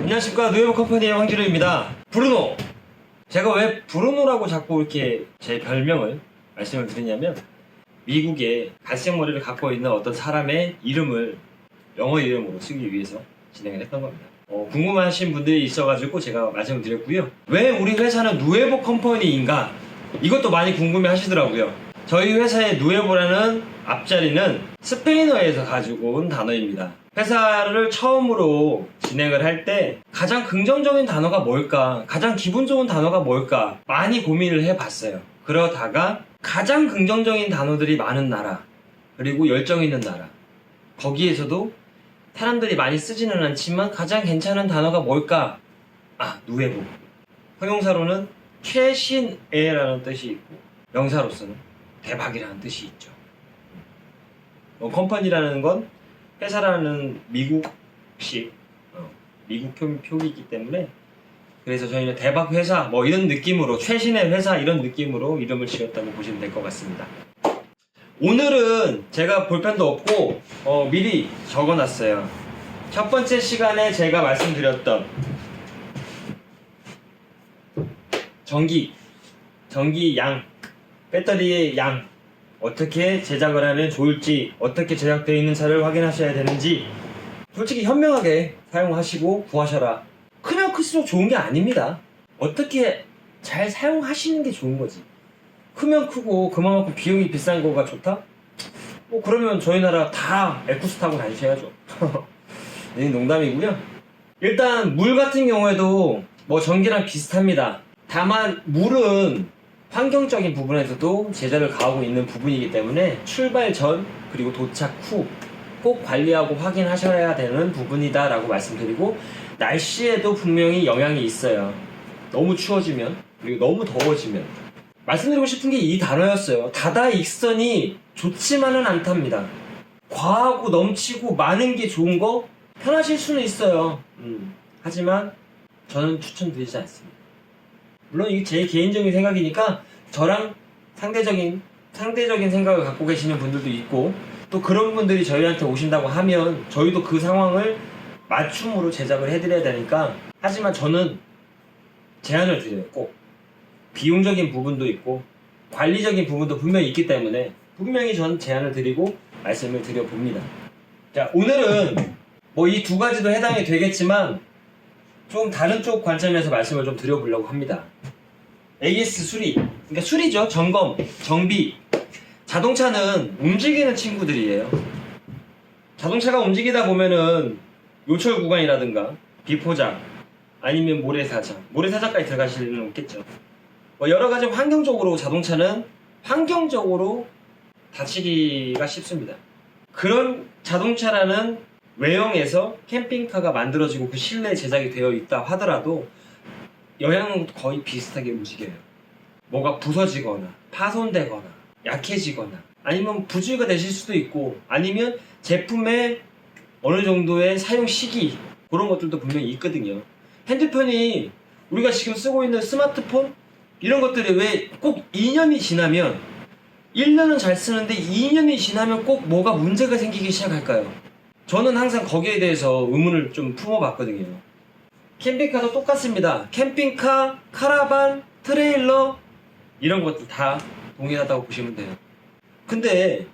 안녕하십니까, 누에버 컴퍼니의 황진우입니다. 브루노! 제가 왜 브루노라고 자꾸 이렇게 제 별명을 말씀을 드리냐면, 미국에 갈색 머리를 갖고 있는 어떤 사람의 이름을 영어 이름으로 쓰기 위해서 진행을 했던 겁니다. 궁금하신 분들이 있어가지고 제가 말씀을 드렸고요. 왜 우리 회사는 누에버 컴퍼니인가? 이것도 많이 궁금해 하시더라고요. 저희 회사의 누에버라는 앞자리는 스페인어에서 가지고 온 단어입니다. 회사를 처음으로 진행을 할 때 가장 긍정적인 단어가 뭘까? 가장 기분 좋은 단어가 뭘까? 많이 고민을 해봤어요. 그러다가 가장 긍정적인 단어들이 많은 나라, 그리고 열정 있는 나라, 거기에서도 사람들이 많이 쓰지는 않지만 가장 괜찮은 단어가 뭘까? 누에보. 형용사로는 최신애라는 뜻이 있고, 명사로서는 대박이라는 뜻이 있죠. 컴퍼니라는 건 회사라는 미국식 미국 표기이기 때문에, 그래서 저희는 대박 회사 뭐 이런 느낌으로, 최신의 회사 이런 느낌으로 이름을 지었다고 보시면 될 것 같습니다. 오늘은 제가 볼펜도 없고 미리 적어놨어요. 첫 번째 시간에 제가 말씀드렸던 전기 양, 배터리의 양, 어떻게 제작을 하면 좋을지, 어떻게 제작되어 있는 차를 확인하셔야 되는지 솔직히 현명하게 사용하시고 구하셔라. 크면 클수록 좋은 게 아닙니다. 어떻게 잘 사용하시는 게 좋은 거지. 크면 크고 그만큼 비용이 비싼 거가 좋다? 뭐 그러면 저희 나라 다 에쿠스 타고 다니셔야죠. 네, 농담이고요. 일단 물 같은 경우에도 뭐 전기랑 비슷합니다. 다만 물은 환경적인 부분에서도 제재를 가하고 있는 부분이기 때문에 출발 전 그리고 도착 후 꼭 관리하고 확인하셔야 되는 부분이다 라고 말씀드리고, 날씨에도 분명히 영향이 있어요. 너무 추워지면, 그리고 너무 더워지면. 말씀드리고 싶은 게 이 단어였어요. 다다익선이 좋지만은 않답니다. 과하고 넘치고 많은 게 좋은 거 편하실 수는 있어요. 하지만 저는 추천드리지 않습니다. 물론 이게 제 개인적인 생각이니까 저랑 상대적인 생각을 갖고 계시는 분들도 있고, 또 그런 분들이 저희한테 오신다고 하면 저희도 그 상황을 맞춤으로 제작을 해드려야 되니까. 하지만 저는 제안을 드려요. 꼭 비용적인 부분도 있고 관리적인 부분도 분명히 있기 때문에 분명히 전 제안을 드리고 말씀을 드려봅니다. 자, 오늘은 뭐 이 두 가지도 해당이 되겠지만 좀 다른 쪽 관점에서 말씀을 좀 드려보려고 합니다. AS 수리, 그러니까 수리죠. 점검, 정비. 자동차는 움직이는 친구들이에요. 자동차가 움직이다 보면은 요철 구간이라든가 비포장, 아니면 모래사장까지 들어가실 일은 없겠죠. 뭐 여러 가지 환경적으로 자동차는 환경적으로 다치기가 쉽습니다. 그런 자동차라는 외형에서 캠핑카가 만들어지고 그 실내에 제작이 되어 있다 하더라도 영향은 거의 비슷하게 움직여요. 뭐가 부서지거나 파손되거나 약해지거나 아니면 부주의가 되실 수도 있고, 아니면 제품의 어느 정도의 사용 시기, 그런 것들도 분명히 있거든요. 핸드폰이, 우리가 지금 쓰고 있는 스마트폰 이런 것들이 왜 꼭 2년이 지나면, 1년은 잘 쓰는데 2년이 지나면 꼭 뭐가 문제가 생기기 시작할까요? 저는 항상 거기에 대해서 의문을 좀 품어봤거든요. 캠핑카도 똑같습니다. 캠핑카, 카라반, 트레일러 이런 것들 다 동일하다고 보시면 돼요. 근데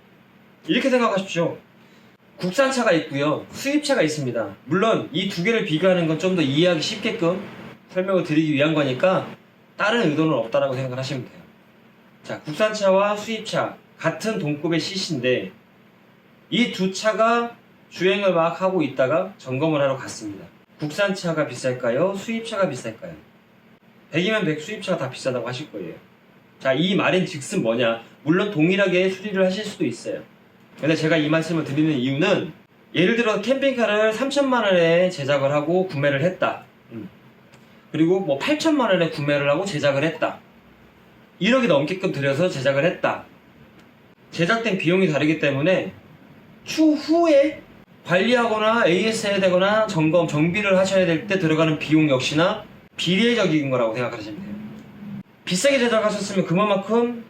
이렇게 생각하십시오. 국산차가 있고요, 수입차가 있습니다. 물론 이 두 개를 비교하는 건 좀 더 이해하기 쉽게끔 설명을 드리기 위한 거니까 다른 의도는 없다라고 생각을 하시면 돼요. 자, 국산차와 수입차 같은 동급의 CC인데 이 두 차가 주행을 막 하고 있다가 점검을 하러 갔습니다. 국산차가 비쌀까요? 수입차가 비쌀까요? 100이면 100 수입차가 다 비싸다고 하실 거예요. 자, 이 말인 즉슨 뭐냐? 물론 동일하게 수리를 하실 수도 있어요. 근데 제가 이 말씀을 드리는 이유는, 예를 들어 캠핑카를 3천만 원에 제작을 하고 구매를 했다. 그리고 뭐 8천만 원에 구매를 하고 제작을 했다. 1억이 넘게끔 들여서 제작을 했다. 제작된 비용이 다르기 때문에 추후에 관리하거나 AS 해야 되거나 점검, 정비를 하셔야 될 때 들어가는 비용 역시나 비례적인 거라고 생각하시면 돼요. 비싸게 제작하셨으면 그만큼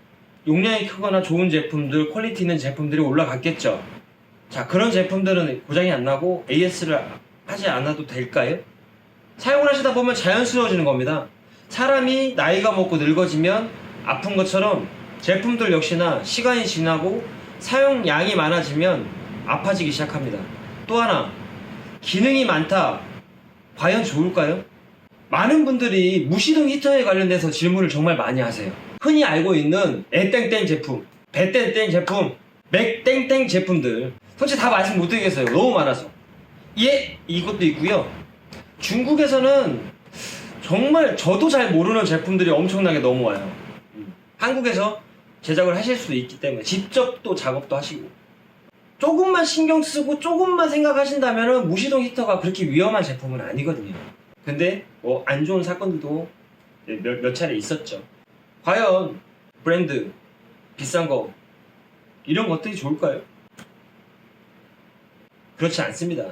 용량이 크거나 좋은 제품들, 퀄리티 있는 제품들이 올라갔겠죠. 자, 그런 제품들은 고장이 안 나고 AS를 하지 않아도 될까요? 사용을 하시다 보면 자연스러워지는 겁니다. 사람이 나이가 먹고 늙어지면 아픈 것처럼 제품들 역시나 시간이 지나고 사용량이 많아지면 아파지기 시작합니다. 또 하나, 기능이 많다. 과연 좋을까요? 많은 분들이 무시동 히터에 관련돼서 질문을 정말 많이 하세요. 흔히 알고 있는 에땡땡 제품, 배땡땡 제품, 맥땡땡 제품들 솔직히 다 말씀 못 드리겠어요. 너무 많아서. 예, 이것도 있고요. 중국에서는 정말 저도 잘 모르는 제품들이 엄청나게 넘어와요. 한국에서 제작을 하실 수도 있기 때문에 직접 또 작업도 하시고, 조금만 신경 쓰고 조금만 생각하신다면 무시동 히터가 그렇게 위험한 제품은 아니거든요. 근데 뭐 안 좋은 사건들도 몇 차례 있었죠. 과연 브랜드 비싼 거 이런 것들이 좋을까요? 그렇지 않습니다.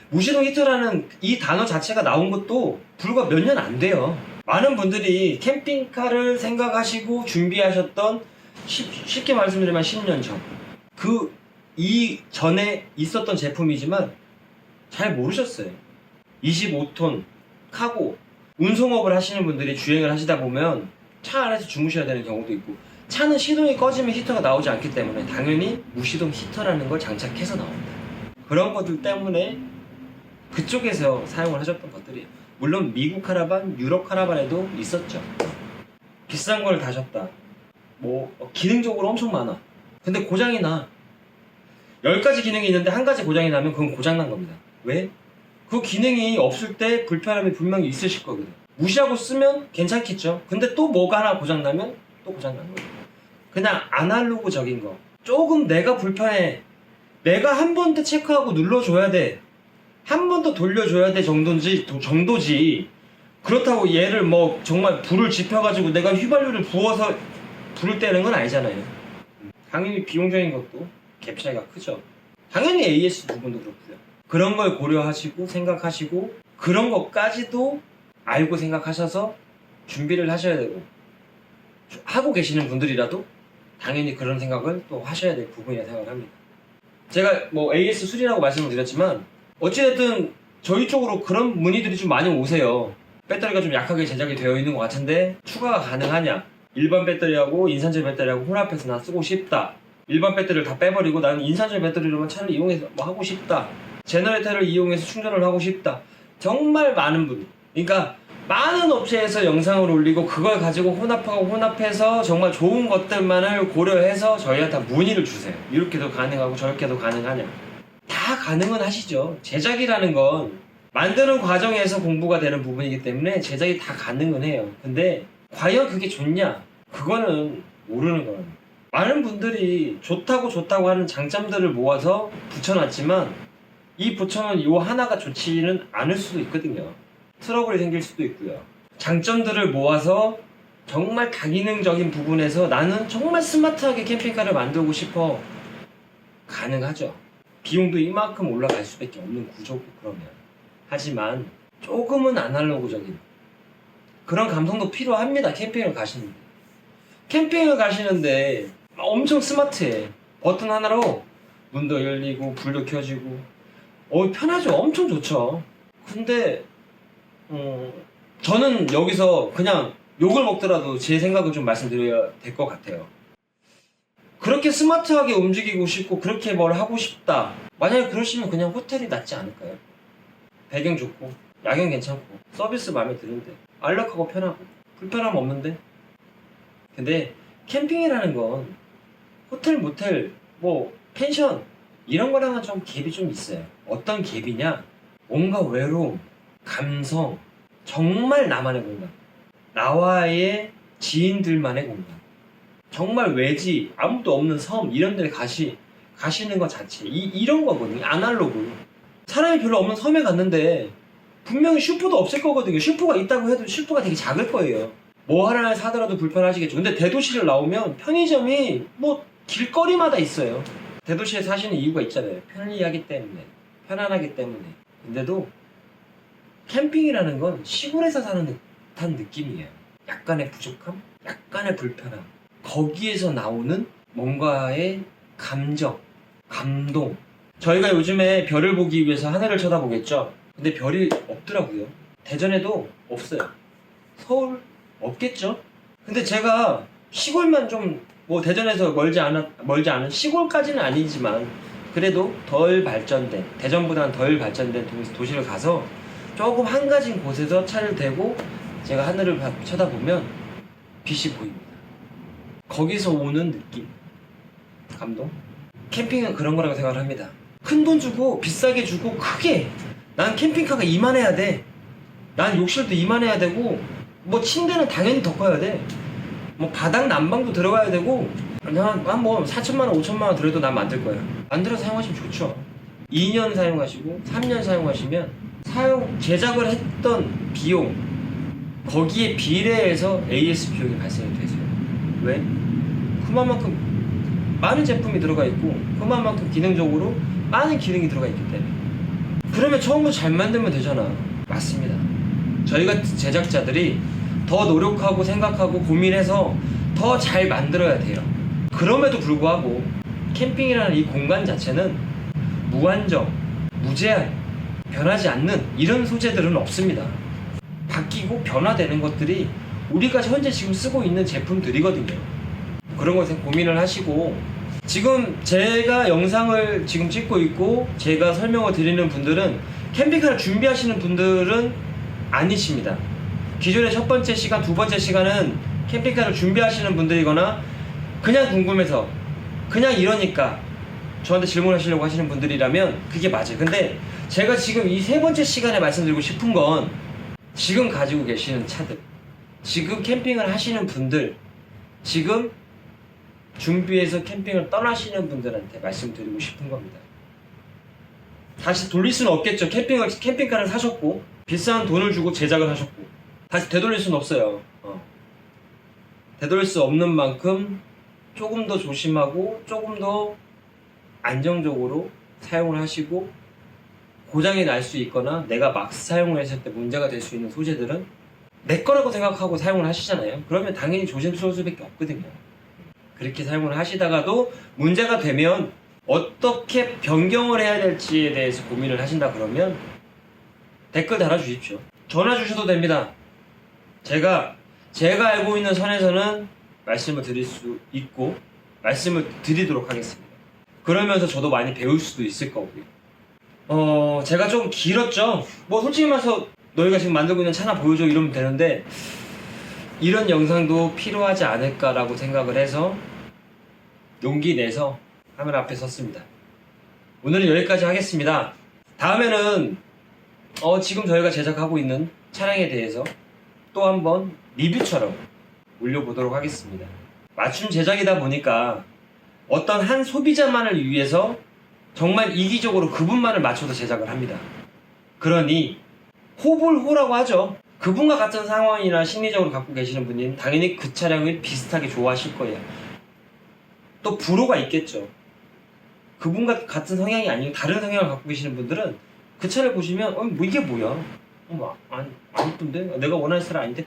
무시동 히터라는 이 단어 자체가 나온 것도 불과 몇 년 안 돼요. 많은 분들이 캠핑카를 생각하시고 준비하셨던 쉽게 말씀드리면 10년 전, 그 이전에 있었던 제품이지만 잘 모르셨어요. 25톤 카고 운송업을 하시는 분들이 주행을 하시다 보면 차 안에서 주무셔야 되는 경우도 있고, 차는 시동이 꺼지면 히터가 나오지 않기 때문에 당연히 무시동 히터라는 걸 장착해서 나옵니다. 그런 것들 때문에 그쪽에서 사용을 하셨던 것들이에요. 물론 미국 카라반, 유럽 카라반에도 있었죠. 비싼 걸 다셨다. 뭐 기능적으로 엄청 많아. 근데 고장이 나. 10가지 기능이 있는데 한 가지 고장이 나면 그건 고장난 겁니다. 왜? 그 기능이 없을 때 불편함이 분명히 있으실 거거든. 무시하고 쓰면 괜찮겠죠. 근데 또 뭐가 하나 고장나면 또 고장난 거예요. 그냥 아날로그적인 거. 조금 내가 불편해. 내가 한 번 더 체크하고 눌러줘야 돼. 한 번 더 돌려줘야 돼 정도지. 그렇다고 얘를 뭐 정말 불을 지펴가지고 내가 휘발유를 부어서 불을 떼는 건 아니잖아요. 당연히 비용적인 것도 갭 차이가 크죠. 당연히 AS 부분도 그렇고요. 그런 걸 고려하시고 생각하시고 그런 것까지도 알고 생각하셔서 준비를 하셔야 되고, 하고 계시는 분들이라도 당연히 그런 생각을 또 하셔야 될 부분이라 생각합니다. 제가 뭐 AS 수리라고 말씀을 드렸지만 어찌됐든 저희 쪽으로 그런 문의들이 좀 많이 오세요. 배터리가 좀 약하게 제작이 되어 있는 것 같은데 추가가 가능하냐? 일반 배터리하고 인산철 배터리하고 혼합해서 나 쓰고 싶다. 일반 배터리를 다 빼버리고 나는 인산철 배터리로만 차를 이용해서 뭐 하고 싶다. 제너레이터를 이용해서 충전을 하고 싶다. 정말 많은 분, 그러니까 많은 업체에서 영상을 올리고 그걸 가지고 혼합해서 정말 좋은 것들만을 고려해서 저희한테 문의를 주세요. 이렇게도 가능하고 저렇게도 가능하냐. 다 가능은 하시죠. 제작이라는 건 만드는 과정에서 공부가 되는 부분이기 때문에 제작이 다 가능은 해요. 근데 과연 그게 좋냐? 그거는 모르는 거예요. 많은 분들이 좋다고 하는 장점들을 모아서 붙여놨지만 이 붙여놓은 요 하나가 좋지는 않을 수도 있거든요. 트러블이 생길 수도 있고요. 장점들을 모아서 정말 다기능적인 부분에서 나는 정말 스마트하게 캠핑카를 만들고 싶어. 가능하죠. 비용도 이만큼 올라갈 수밖에 없는 구조고 그러면. 하지만 조금은 아날로그적인 그런 감성도 필요합니다. 캠핑을 가시는데. 캠핑을 가시는데 엄청 스마트해. 버튼 하나로 문도 열리고 불도 켜지고 편하죠. 엄청 좋죠. 근데 저는 여기서 그냥 욕을 먹더라도 제 생각을 좀 말씀드려야 될 것 같아요. 그렇게 스마트하게 움직이고 싶고 그렇게 뭘 하고 싶다. 만약에 그러시면 그냥 호텔이 낫지 않을까요? 배경 좋고 야경 괜찮고 서비스 마음에 드는데 안락하고 편하고 불편함 없는데. 근데 캠핑이라는 건 호텔, 모텔, 뭐 펜션 이런 거랑은 좀 갭이 좀 있어요. 어떤 갭이냐? 뭔가 외로움, 감성, 정말 나만의 공간, 나와의 지인들만의 공간, 정말 외지, 아무도 없는 섬 이런 데 가시는 것 자체 이런 거거든요. 아날로그. 사람이 별로 없는 섬에 갔는데 분명히 슈퍼도 없을 거거든요. 슈퍼가 있다고 해도 슈퍼가 되게 작을 거예요. 뭐 하나 사더라도 불편하시겠죠. 근데 대도시를 나오면 편의점이 뭐 길거리마다 있어요. 대도시에 사시는 이유가 있잖아요. 편리하기 때문에, 편안하기 때문에. 근데도 캠핑이라는 건 시골에서 사는 듯한 느낌이에요. 약간의 부족함, 약간의 불편함, 거기에서 나오는 뭔가의 감정, 감동. 저희가 요즘에 별을 보기 위해서 하늘을 쳐다보겠죠. 근데 별이 없더라고요. 대전에도 없어요. 서울 없겠죠? 근데 제가 시골만 좀 뭐 대전에서 멀지 않은 시골까지는 아니지만 그래도 덜 발전된, 대전보다는 덜 발전된 도시를 가서 조금 한가진 곳에서 차를 대고 제가 하늘을 쳐다보면 빛이 보입니다. 거기서 오는 느낌, 감동? 캠핑은 그런 거라고 생각을 합니다. 큰 돈 주고 비싸게 주고 크게, 난 캠핑카가 이만해야 돼, 난 욕실도 이만해야 되고, 뭐 침대는 당연히 더 커야 돼, 뭐 바닥 난방도 들어가야 되고, 뭐 4천만원 5천만원 들어도 난 만들 거야. 만들어서 사용하시면 좋죠. 2년 사용하시고 3년 사용하시면 제작을 했던 비용 거기에 비례해서 AS 비용이 발생이 되세요. 왜? 그만큼 많은 제품이 들어가 있고 그만큼 기능적으로 많은 기능이 들어가 있기 때문에. 그러면 처음부터 잘 만들면 되잖아. 맞습니다. 저희가 제작자들이 더 노력하고 생각하고 고민해서 더 잘 만들어야 돼요. 그럼에도 불구하고 캠핑이라는 이 공간 자체는 무한정, 무제한, 변하지 않는 이런 소재들은 없습니다. 바뀌고 변화되는 것들이 우리가 현재 지금 쓰고 있는 제품들이거든요. 그런 것에 고민을 하시고, 지금 제가 영상을 지금 찍고 있고 제가 설명을 드리는 분들은 캠핑카를 준비하시는 분들은 아니십니다. 기존의 첫 번째 시간, 두 번째 시간은 캠핑카를 준비하시는 분들이거나 그냥 궁금해서 그냥 이러니까 저한테 질문하시려고 하시는 분들이라면 그게 맞아요. 근데 제가 지금 이 세 번째 시간에 말씀드리고 싶은 건 지금 가지고 계시는 차들, 지금 캠핑을 하시는 분들, 지금 준비해서 캠핑을 떠나시는 분들한테 말씀드리고 싶은 겁니다. 다시 돌릴 수는 없겠죠. 캠핑카를 사셨고 비싼 돈을 주고 제작을 하셨고 다시 되돌릴 수는 없어요. 되돌릴 수 없는 만큼 조금 더 조심하고 조금 더 안정적으로 사용을 하시고, 고장이 날 수 있거나 내가 막 사용을 했을 때 문제가 될 수 있는 소재들은 내 거라고 생각하고 사용을 하시잖아요. 그러면 당연히 조심스러울 수밖에 없거든요. 그렇게 사용을 하시다가도 문제가 되면 어떻게 변경을 해야 될지에 대해서 고민을 하신다 그러면 댓글 달아주십시오. 전화 주셔도 됩니다. 제가 알고 있는 선에서는 말씀을 드릴 수 있고 말씀을 드리도록 하겠습니다. 그러면서 저도 많이 배울 수도 있을 거고요. 제가 좀 길었죠? 뭐 솔직히 말해서 너희가 지금 만들고 있는 차나 보여줘 이러면 되는데 이런 영상도 필요하지 않을까라고 생각을 해서 용기 내서 카메라 앞에 섰습니다. 오늘은 여기까지 하겠습니다. 다음에는 지금 저희가 제작하고 있는 차량에 대해서 또 한번 리뷰처럼 올려보도록 하겠습니다. 맞춤 제작이다 보니까 어떤 한 소비자만을 위해서 정말 이기적으로 그분만을 맞춰서 제작을 합니다. 그러니 호불호라고 하죠. 그분과 같은 상황이나 심리적으로 갖고 계시는 분은 당연히 그 차량을 비슷하게 좋아하실 거예요. 또 불호가 있겠죠. 그분과 같은 성향이 아니고 다른 성향을 갖고 계시는 분들은 그 차를 보시면 뭐 이게 뭐야, 안 이쁜데? 내가 원하는 스타일 아닌데?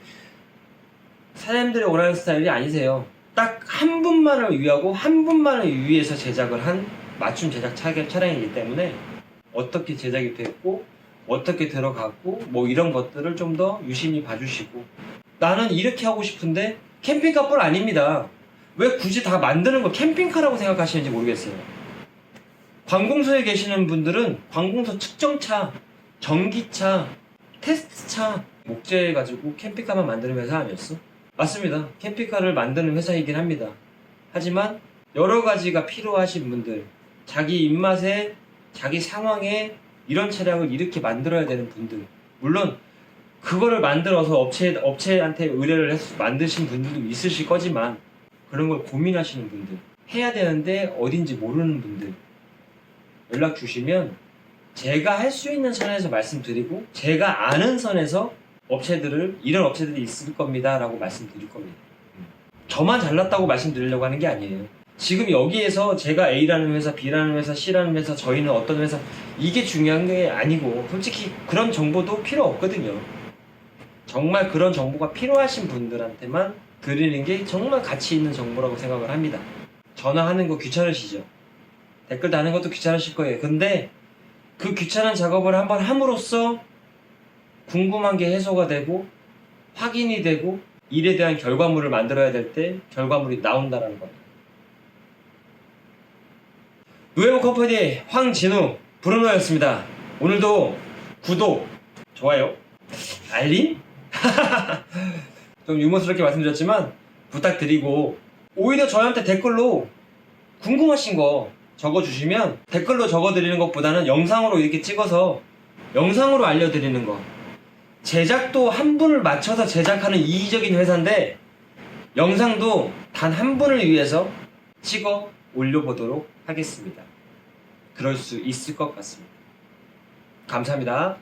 사람들이 원하는 스타일이 아니세요. 딱 한 분만을 위하고 한 분만을 위해서 제작을 한 맞춤 제작 차량이기 때문에 어떻게 제작이 됐고 어떻게 들어갔고 뭐 이런 것들을 좀 더 유심히 봐주시고, 나는 이렇게 하고 싶은데 캠핑카뿐 아닙니다. 왜 굳이 다 만드는 걸 캠핑카라고 생각하시는지 모르겠어요. 관공서에 계시는 분들은 관공서 측정차, 전기차, 테스트차 목재해가지고 캠핑카만 만드는 회사 아니었어? 맞습니다. 캠핑카를 만드는 회사이긴 합니다. 하지만 여러 가지가 필요하신 분들, 자기 입맛에 자기 상황에 이런 차량을 이렇게 만들어야 되는 분들, 물론 그거를 만들어서 업체한테 의뢰를 해서 만드신 분들도 있으실 거지만 그런 걸 고민하시는 분들, 해야 되는데 어딘지 모르는 분들 연락 주시면 제가 할 수 있는 선에서 말씀드리고 제가 아는 선에서 이런 업체들이 있을 겁니다 라고 말씀드릴 겁니다. 저만 잘났다고 말씀드리려고 하는 게 아니에요. 지금 여기에서 제가 A라는 회사, B라는 회사, C라는 회사, 저희는 어떤 회사, 이게 중요한 게 아니고 솔직히 그런 정보도 필요 없거든요. 정말 그런 정보가 필요하신 분들한테만 드리는 게 정말 가치 있는 정보라고 생각을 합니다. 전화하는 거 귀찮으시죠? 댓글 다는 것도 귀찮으실 거예요. 근데 그 귀찮은 작업을 한번 함으로써 궁금한 게 해소가 되고 확인이 되고 일에 대한 결과물을 만들어야 될 때 결과물이 나온다라는 겁니다. 노예모 컴퍼니 황진우 브루노였습니다. 오늘도 구독, 좋아요, 알림? 좀 유머스럽게 말씀드렸지만 부탁드리고 오히려 저한테 댓글로 궁금하신 거 적어주시면 댓글로 적어드리는 것보다는 영상으로 이렇게 찍어서 영상으로 알려드리는 거. 제작도 한 분을 맞춰서 제작하는 이기적인 회사인데 영상도 단 한 분을 위해서 찍어 올려보도록 하겠습니다. 그럴 수 있을 것 같습니다. 감사합니다.